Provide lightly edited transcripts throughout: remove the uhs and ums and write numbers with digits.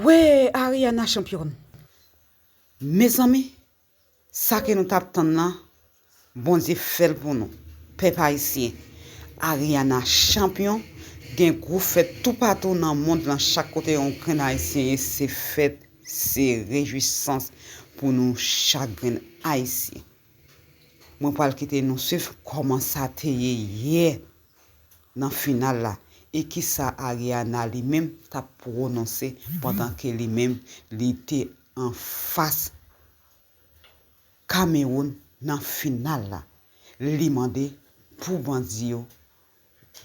Ouais, Ariana championne. Mes amis, ça que nous t'attendons là, bon Dieu fait pour nous. Peuple haïtien, Ariana champion, gen gros fête tout partout dans le monde, dans chaque côté on crée haïtien, c'est fête, c'est réjouissance pour nous chagrin haïtien. Moi pas quitter nous suivre comment ça te hier dans finale là et qui ça Ariana lui-même t'a prononcé pendant que lui-même il était en face Cameroun dans finale là. Li mandé pour bandi yo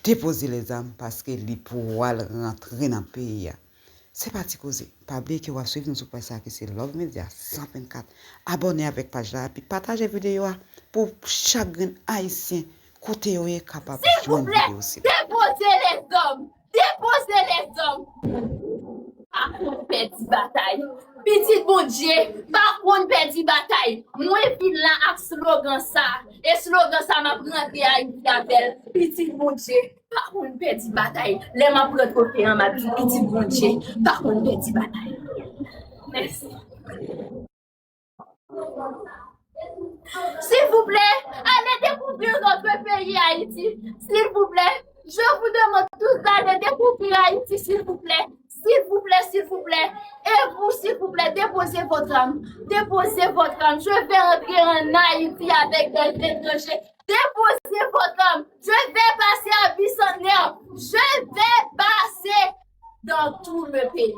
déposer les armes parce que li pouvoir rentrer dans le pays. C'est parti causer. Pas oublier que vous suivre nous sur page ça que c'est Love Media 124. Abonnez avec page là puis partagez vidéo pour chacun haïtien côté yo est capable de joindre vidéo aussi. Déposez les hommes. Déposez les hommes. Ah, petit bataille. Petit bon Dieu, par contre, petit bataille. Moi, fin là, avec slogan ça. Et slogan ça m'a pris à une appel. Petit bon Dieu, par contre, petit bataille. Les m'a pris côté en ma vie. Petit bon Dieu, par contre, petit bataille. Merci. S'il vous plaît, allez découvrir notre pays Haïti. S'il vous plaît, je vous demande tous d'aller découvrir Haïti, s'il vous plaît. S'il vous plaît, s'il vous plaît. Et vous, s'il vous plaît, déposez votre âme. Déposez votre âme. Je vais rentrer en Haïti avec des étrangers. Déposez votre âme. Je vais passer à Bissonnière. Je vais passer dans tout le pays.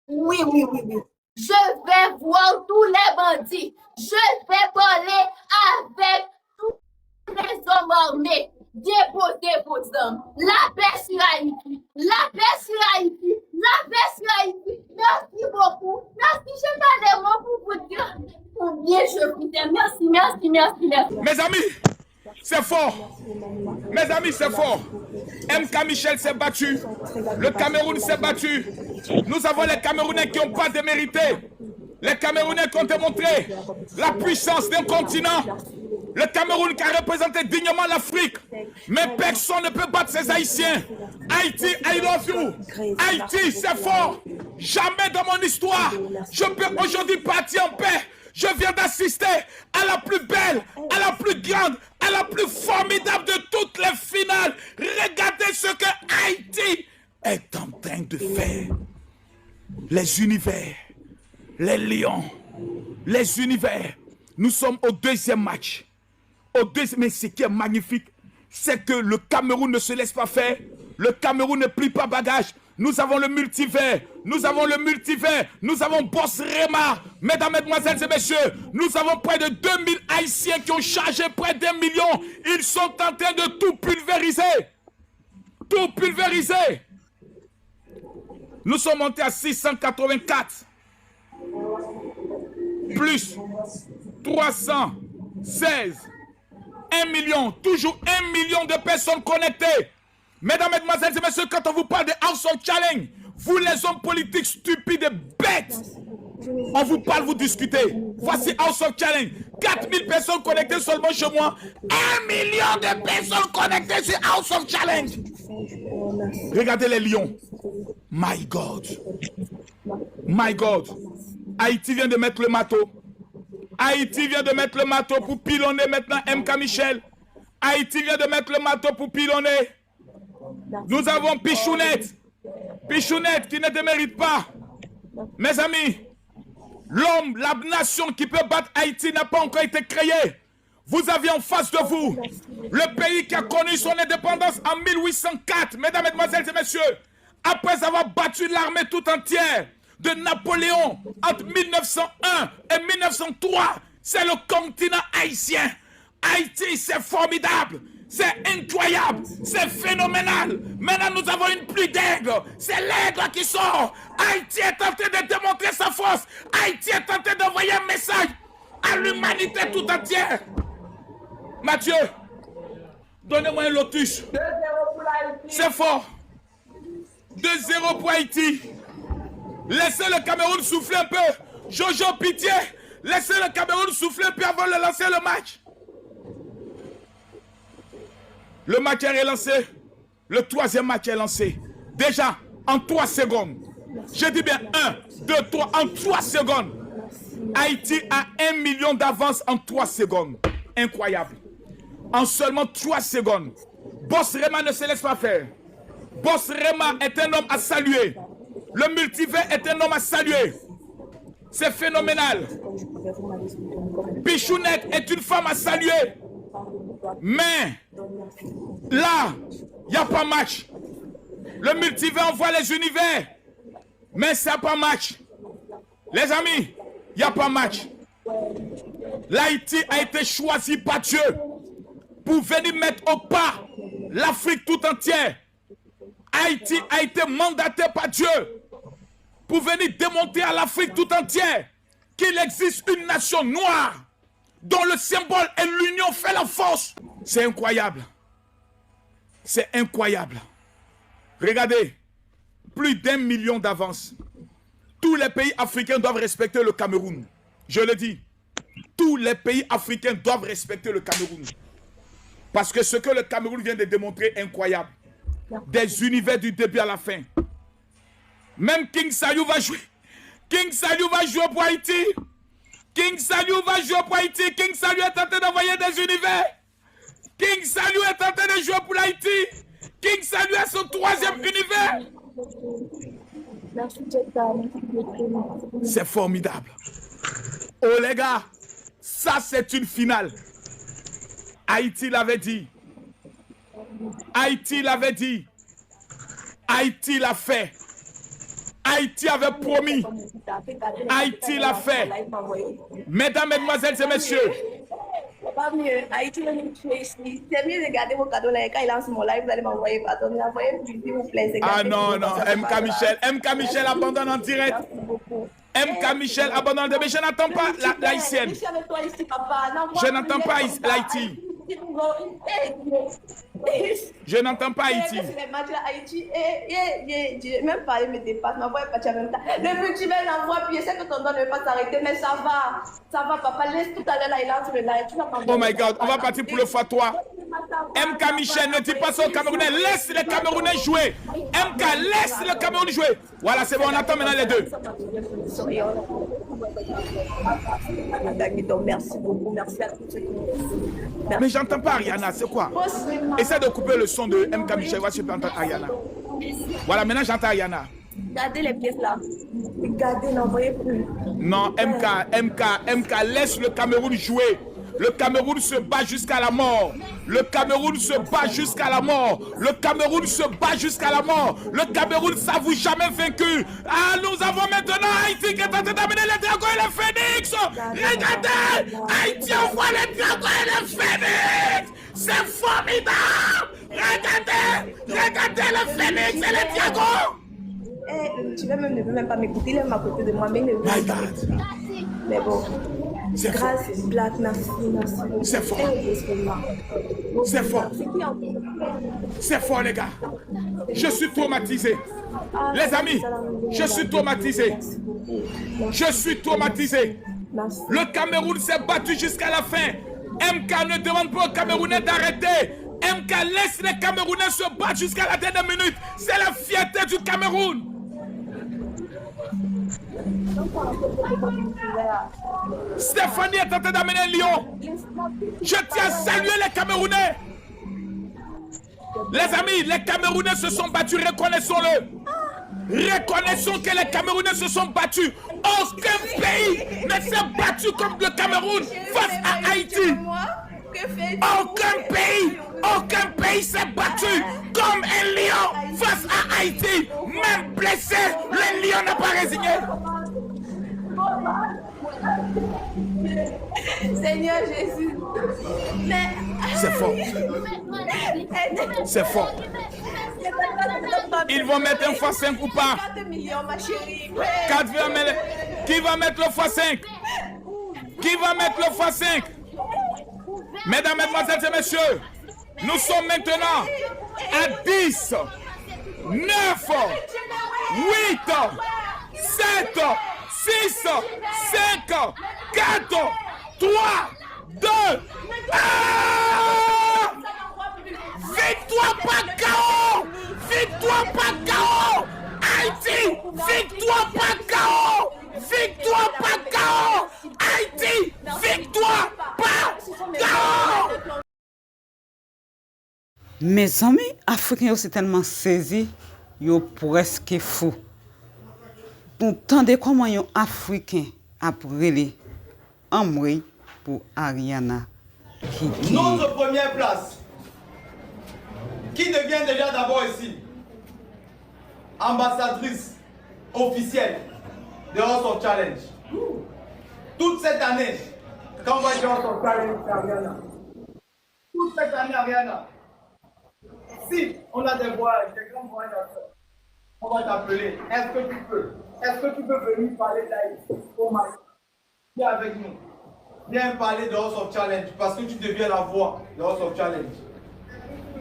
Oui, oui, oui, oui. Je vais voir tous les bandits. Je vais parler avec tous les hommes armés. Déposez vos hommes. La paix sur Haïti. La paix sur Haïti. La paix sur Haïti. Merci beaucoup. Merci, je parle des mots pour vous dire combien je vous aime. Merci, merci, merci, merci. Mes amis, c'est fort. Mes amis, c'est fort. MK Michel s'est battu. Le Cameroun s'est battu. Nous avons les Camerounais qui n'ont pas démérité. Les Camerounais qui ont démontré la puissance d'un continent. Le Cameroun qui a représenté dignement l'Afrique. Mais personne ne peut battre ces Haïtiens. Haïti, I love you. Haïti, c'est fort. Jamais dans mon histoire, je peux aujourd'hui partir en paix. Je viens d'assister à la plus belle, à la plus grande, à la plus formidable de toutes les finales. Regardez ce que Haïti est en train de faire. Les univers, les lions, les univers. Nous sommes au deuxième match. Mais ce qui est magnifique, c'est que le Cameroun ne se laisse pas faire. Le Cameroun ne plie pas bagage. Nous avons le multivers. Nous avons le multivers. Nous avons Boss Rema. Mesdames, mesdemoiselles et messieurs, nous avons près de 2000 Haïtiens qui ont chargé près d'1 million. Ils sont en train de tout pulvériser. Tout pulvériser. Nous sommes montés à 684. Plus 316. 1 million. Toujours 1 million de personnes connectées. Mesdames, mesdemoiselles et messieurs, quand on vous parle de House of Challenge, vous les hommes politiques stupides et bêtes, on vous parle, vous discutez. Voici House of Challenge. 4000 personnes connectées seulement chez moi. 1 million de personnes connectées sur House of Challenge. Regardez les lions. My God. My God. Haïti vient de mettre le marteau. Haïti vient de mettre le marteau pour pilonner maintenant MK Michel. Haïti vient de mettre le marteau pour pilonner. Nous avons Pichounette. Pichounette qui ne démérite pas. Mes amis, l'homme, la nation qui peut battre Haïti n'a pas encore été créée. Vous aviez en face de vous le pays qui a connu son indépendance en 1804. Mesdames, mesdemoiselles et messieurs, après avoir battu l'armée tout entière de Napoléon entre 1901 et 1903, c'est le continent haïtien. Haïti, c'est formidable. C'est incroyable, c'est phénoménal. Maintenant, nous avons une pluie d'aigle. C'est l'aigle qui sort. Haïti est en train de démontrer sa force. Haïti est en train d'envoyer un message à l'humanité tout entière. Mathieu, donnez-moi un lotus. C'est fort. 2-0 pour Haïti. Laissez le Cameroun souffler un peu. Jojo, pitié. Laissez le Cameroun souffler un peu avant de lancer le match. Le match est relancé. Le troisième match est lancé. Déjà, en 3 secondes, Je dis bien 1, 2, 3, en 3 secondes. Haïti a 1 million d'avance en 3 secondes. Incroyable. En seulement 3 secondes. Boss Rema ne se laisse pas faire. Boss Rema est un homme à saluer. Le multivers est un homme à saluer. C'est phénoménal. Bichounette est une femme à saluer. Mais là, il n'y a pas match. Le multivers envoie les univers. Mais ça n'a pas match. Les amis, il n'y a pas match. L'Haïti a été choisi par Dieu pour venir mettre au pas l'Afrique tout entière. Haïti a été mandaté par Dieu pour venir démontrer à l'Afrique tout entière qu'il existe une nation noire dont le symbole est l'union fait la force. C'est incroyable. C'est incroyable. Regardez, plus d'1 million d'avance. Tous les pays africains doivent respecter le Cameroun. Je le dis. Tous les pays africains doivent respecter le Cameroun. Parce que ce que le Cameroun vient de démontrer est incroyable. Des univers du début à la fin. Même King Sayou va jouer. King Sayou va jouer pour Haïti. King Sayou va jouer pour Haïti. King Sayou est en train d'envoyer des univers. King Sayou est en train de jouer pour Haïti. King Sayou est son 3e univers. C'est formidable. Oh les gars, ça c'est une finale. Haïti l'avait dit. Haïti l'avait dit. Haïti l'a fait. Haïti avait promis. Haïti l'a fait. Mesdames, mesdemoiselles et messieurs. Pas mieux. Haïti, c'est mieux de garder vos cadeaux là. Quand il lance mon live, vous allez m'envoyer pardon. Envoyez s'il vous plaît. Ah non, non. MK Michel abandonne en direct. MK Michel abandonne en direct. Mais je n'entends pas l'haïtienne. Je n'entends pas l'Haïti. Je n'entends pas Haïti. Même parler me dépasse, m'envoie pas en même temps. Le multivers l'envoie, puis je sais que ton don ne va pas s'arrêter, mais ça va, papa. Laisse tout à l'heure là, il lance le live. Oh my God, on va partir pour le x3. MK Michel, ne dis pas ça aux Camerounais, laisse les Camerounais jouer. MK, laisse le Cameroun jouer. Voilà, c'est bon, on attend maintenant les deux. Merci beaucoup, merci à tous. Mais j'entends pas Ariana, c'est quoi? Essaie de couper le son de MK Michel, voici si tu peux entendre Ariana. Voilà, maintenant j'entends Ariana. Gardez les pièces là. Gardez, n'envoyez plus. Non, MK, laisse le Cameroun jouer. Le Cameroun se bat jusqu'à la mort. Le Cameroun se bat jusqu'à la mort. Le Cameroun se bat jusqu'à la mort. Le Cameroun s'avoue jamais vaincu. Ah, nous avons maintenant Haïti qui est en train d'amener les dragons et les phénix. Regardez, Haïti envoie les dragons et les phénix. C'est formidable. Regardez les phénix et les dragons. Tu même ne veux même pas m'écouter, il est à côté de moi, mais il ne veut pas m'écouter. Mais bon. Grâce, Black, merci. C'est fort. C'est fort. C'est fort, les gars. Je suis traumatisé. Les amis, je suis traumatisé. Je suis traumatisé. Le Cameroun s'est battu jusqu'à la fin. MK ne demande pas aux Camerounais d'arrêter. MK laisse les Camerounais se battre jusqu'à la dernière minute. C'est la fierté du Cameroun. Stéphanie est en train d'amener un lion. Je tiens à saluer les Camerounais. Les amis, les Camerounais se sont battus, reconnaissons-le. Reconnaissons que les Camerounais se sont battus. Aucun pays ne s'est battu comme le Cameroun face à Haïti. Aucun pays s'est battu comme un lion face à Haïti. Même blessé, le lion n'a pas résigné. Seigneur Jésus. Mais... C'est fort. C'est fort. Ils vont mettre un x5 ou pas? 4 millions, ma chérie. 4, qui va mettre le x5? Qui va mettre le x5? Mesdames, mesdemoiselles et messieurs, nous sommes maintenant à 10, 9, 8, 7, 6, 5, 4, 3, 2, 1. Victoire par KO! Victoire par KO! Haïti, victoire par KO. Victoire par KO. Haïti, victoire par KO. Mes amis africains sont tellement saisis, ils sont presque fous. Entendez comment un Africain a brûlé en bruit pour Ariana. Notre première place, qui devient déjà d'abord ici ambassadrice officielle de House of Challenge. Toute cette année, quand on va dire House of Challenge, c'est Ariana. Toute cette année, Ariana. Si on a des voyages, des grands voyages à faire, on va t'appeler. Est-ce que tu peux? Est-ce que tu peux venir parler d'Haïti au Mali? Viens avec nous. Viens parler de House of Challenge parce que tu deviens la voix de House of Challenge.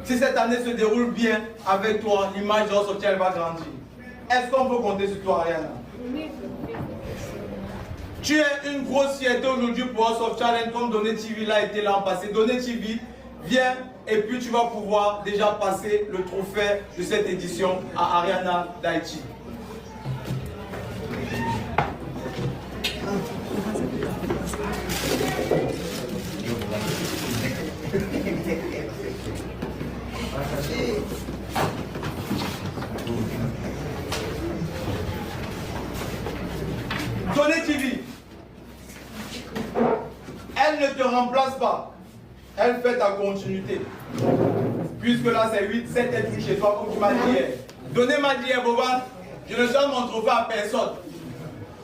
Si cette année se déroule bien avec toi, l'image de House of Challenge va grandir. Est-ce qu'on peut compter sur toi, Ariana? Tu es une grosse fierté aujourd'hui pour House of Challenge comme Donné TV l'a été l'an passé. Donné TV, viens et puis tu vas pouvoir déjà passer le trophée de cette édition à Ariana d'Haïti. Donné TV, elle ne te remplace pas, elle fait ta continuité. Puisque là c'est 8, 7 êtres chez toi comme tu m'as dit hier. Donné m'a dit hier, Boban, je ne donne mon trophée à personne.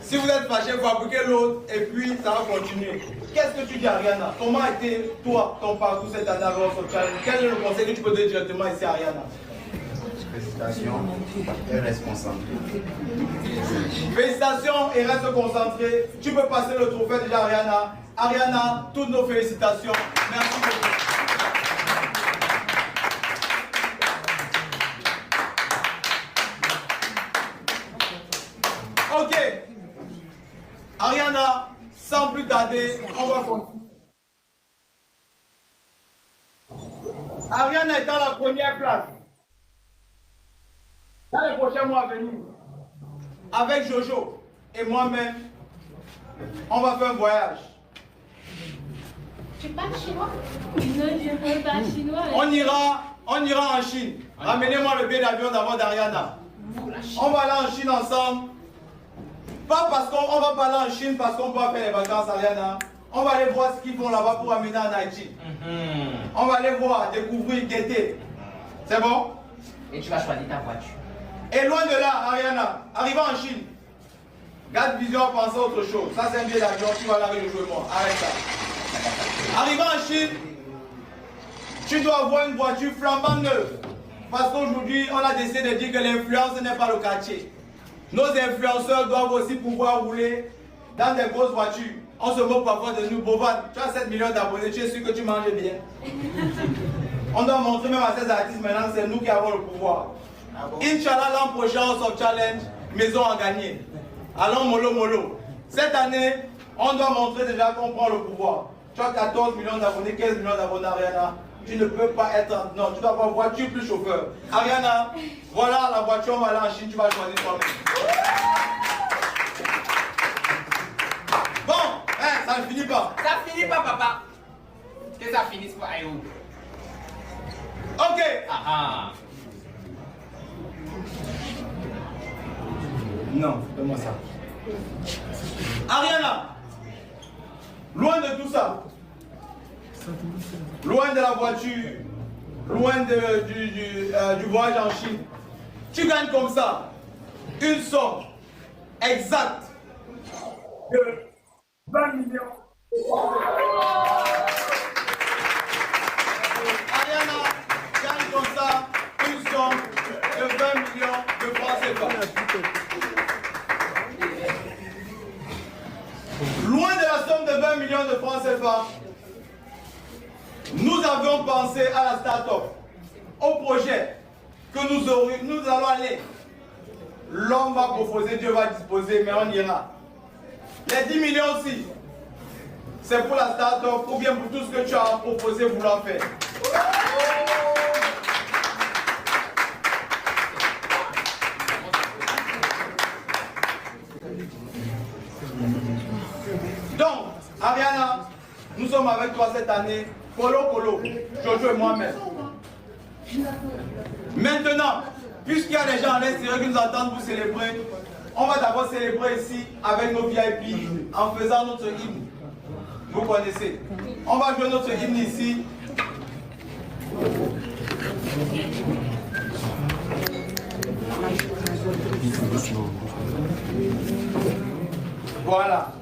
Si vous êtes fâché, vous appliquez l'autre et puis ça va continuer. Qu'est-ce que tu dis, Ariana? Comment a été, toi, ton parcours cette année à House of Challenge? Quel est le conseil que tu peux donner directement ici à Ariana? Félicitations et reste concentré. Félicitations et reste concentré. Tu peux passer le trophée déjà, Ariana. Ariana, toutes nos félicitations. Merci beaucoup. Ok. Ariana, sans plus tarder, on va continuer. Ariana est dans la première place. Dans les prochains mois à venir, avec Jojo et moi-même, on va faire un voyage. Tu parles chinois? Non, je ne parle pas chinois. On ira en Chine. Ramenez-moi le billet d'avion d'avant d'Ariana. On va aller en Chine ensemble. Pas parce qu'on va pas aller en Chine parce qu'on peut faire les vacances, Ariana. On va aller voir ce qu'ils font là-bas pour amener en Haïti. On va aller voir, découvrir, guetter. C'est bon? Et tu vas choisir ta voiture. Et loin de là, Ariana, arrivant en Chine, garde vision, pensez à autre chose. Ça, c'est un billet d'avion, tu vas là avec le jeu et moi. Arrête ça. Arrivant en Chine, tu dois avoir une voiture flambant neuve. Parce qu'aujourd'hui, on a décidé de dire que l'influence n'est pas le quartier. Nos influenceurs doivent aussi pouvoir rouler dans des grosses voitures. On se moque parfois de nous. Boban, tu as 7 millions d'abonnés, tu es sûr que tu manges bien. On doit montrer même à ces artistes maintenant, c'est nous qui avons le pouvoir. Inch'Allah, l'an prochain, House of Challenge, maison à gagner. Allons mollo mollo. Cette année, on doit montrer déjà qu'on prend le pouvoir. Tu as 14 millions d'abonnés, 15 millions d'abonnés, Ariana. Tu ne peux pas être... Non, tu dois avoir voiture plus chauffeur. Ariana, voilà la voiture, on va aller en Chine, tu vas choisir toi-même. Bon, hein, ça ne finit pas. Ça finit pas, papa. Que ça finisse pour Aïou. Ok. Ah ah. Non, donne-moi ça. Ariana, loin de tout ça, loin de la voiture, loin du voyage en Chine, tu gagnes comme ça une somme exacte de 20 millions. Ariana gagne comme ça une somme de 20 millions de francs CFA. Loin de la somme de 20 millions de francs CFA, nous avions pensé à la start-up, au projet que nous allons aller. L'homme va proposer, Dieu va disposer, mais on ira. Les 10 millions aussi, c'est pour la start-up ou bien pour tout ce que tu as proposé vouloir faire. Donc, Ariana, nous sommes avec toi cette année, Polo, Jojo et moi-même. Maintenant, puisqu'il y a des gens à l'extérieur qui nous attendent pour célébrer, on va d'abord célébrer ici avec nos VIP en faisant notre hymne. Vous connaissez. On va jouer notre hymne ici. Voilà.